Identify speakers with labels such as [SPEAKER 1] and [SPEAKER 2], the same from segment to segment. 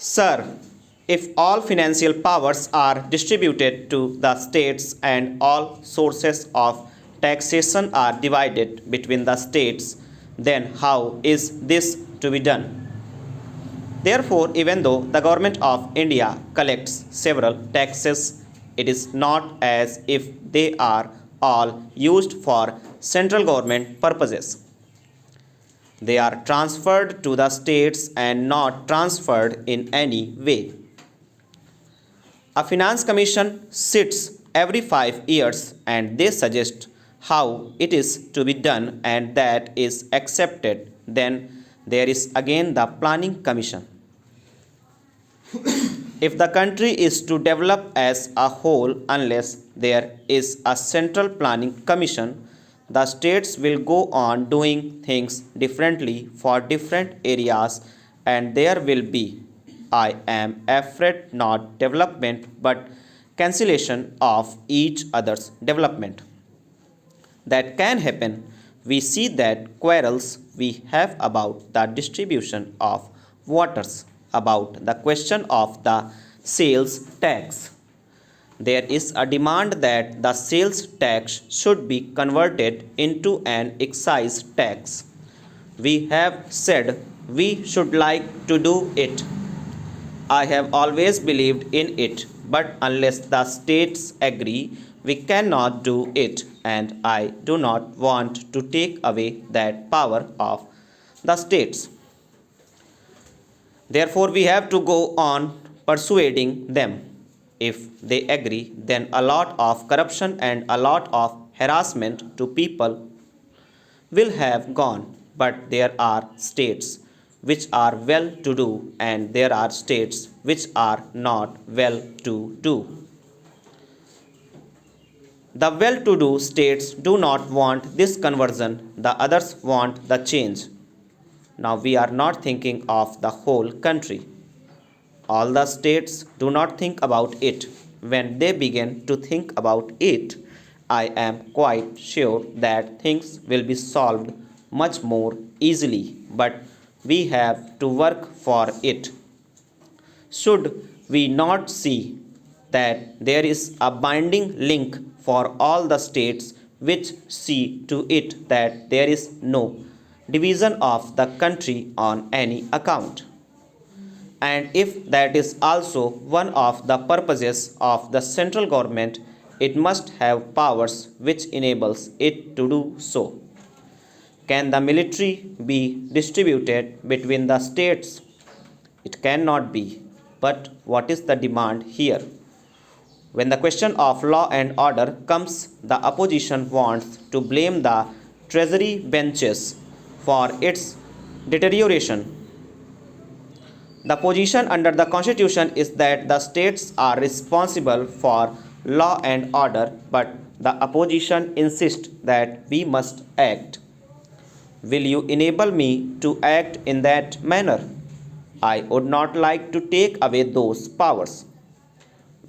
[SPEAKER 1] Sir, if all financial powers are distributed to the states and all sources of taxation are divided between the states, then how is this to be done? Therefore, even though the government of India collects several taxes, it is not as if they are all used for central government purposes. They are transferred to the states and not transferred in any way. A finance commission sits every 5 years and they suggest how it is to be done and that is accepted. Then there is again the planning commission. If the country is to develop as a whole, unless there is a central planning commission, the states will go on doing things differently for different areas, and there will be, I am afraid, not development but cancellation of each other's development. That can happen. We see that quarrels we have about the distribution of waters, about the question of the sales tax. There is a demand that the sales tax should be converted into an excise tax. We have said we should like to do it. I have always believed in it, but unless the states agree, we cannot do it, and I do not want to take away that power of the states. Therefore, we have to go on persuading them. If they agree, then a lot of corruption and a lot of harassment to people will have gone. But there are states which are well to do, and there are states which are not well to do. The well to do states do not want this conversion, the others want the change. Now we are not thinking of the whole country. All the states do not think about it. When they begin to think about it, I am quite sure that things will be solved much more easily, but we have to work for it. Should we not see that there is a binding link for all the states which see to it that there is no division of the country on any account? And if that is also one of the purposes of the central government, it must have powers which enables it to do so. Can the military be distributed between the states? It cannot be. But what is the demand here? When the question of law and order comes, the opposition wants to blame the treasury benches for its deterioration. The position under the constitution is that the states are responsible for law and order, but the opposition insists that we must act. Will you enable me to act in that manner? I would not like to take away those powers.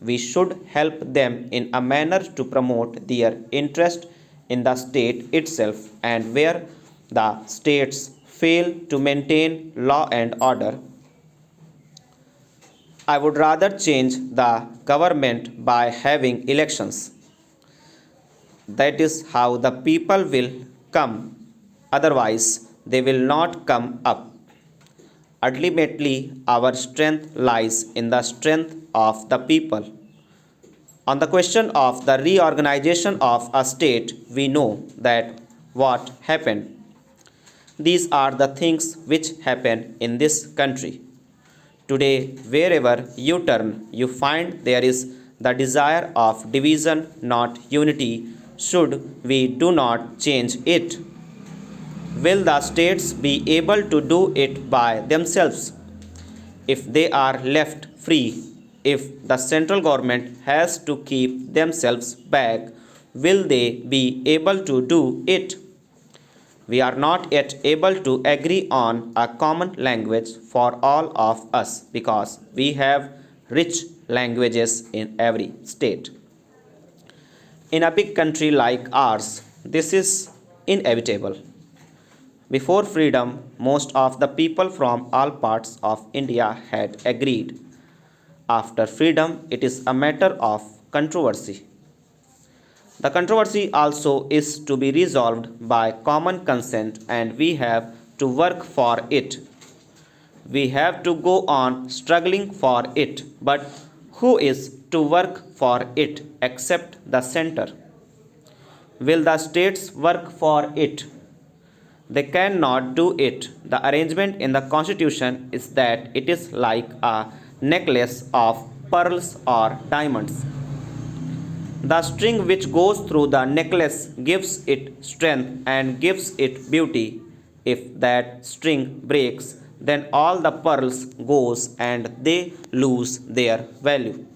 [SPEAKER 1] We should help them in a manner to promote their interest in the state itself, and where the states fail to maintain law and order, I would rather change the government by having elections. That is how the people will come, otherwise, they will not come up. Ultimately, our strength lies in the strength of the people. On the question of the reorganization of a state, we know that what happened. These are the things which happen in this country. Today, wherever you turn, you find there is the desire of division, not unity. Should we do not change it? Will the states be able to do it by themselves? If they are left free, if the central government has to keep themselves back, will they be able to do it? We are not yet able to agree on a common language for all of us because we have rich languages in every state. In a big country like ours, this is inevitable. Before freedom, most of the people from all parts of India had agreed. After freedom, it is a matter of controversy. The controversy also is to be resolved by common consent, and we have to work for it. We have to go on struggling for it, but who is to work for it except the center? Will the states work for it? They cannot do it. The arrangement in the constitution is that it is like a necklace of pearls or diamonds. The string which goes through the necklace gives it strength and gives it beauty. If that string breaks, then all the pearls goes and they lose their value.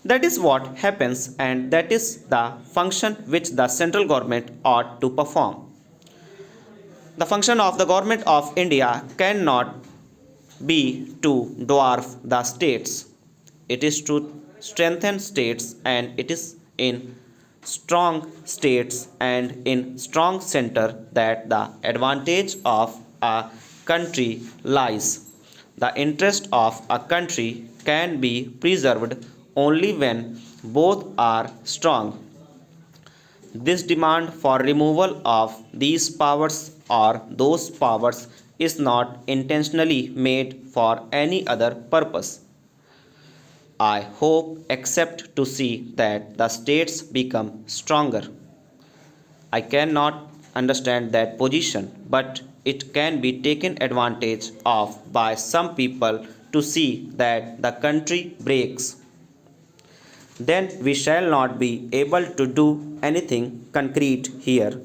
[SPEAKER 1] That is what happens, and that is the function which the central government ought to perform. The function of the government of India cannot be to dwarf the states. It is to strengthen states, and it is in strong states and in strong center that the advantage of a country lies. The interest of a country can be preserved only when both are strong. This demand for removal of these powers or those powers is not intentionally made for any other purpose. I hope except to see that the states become stronger. I cannot understand that position, but it can be taken advantage of by some people to see that the country breaks. Then we shall not be able to do anything concrete here.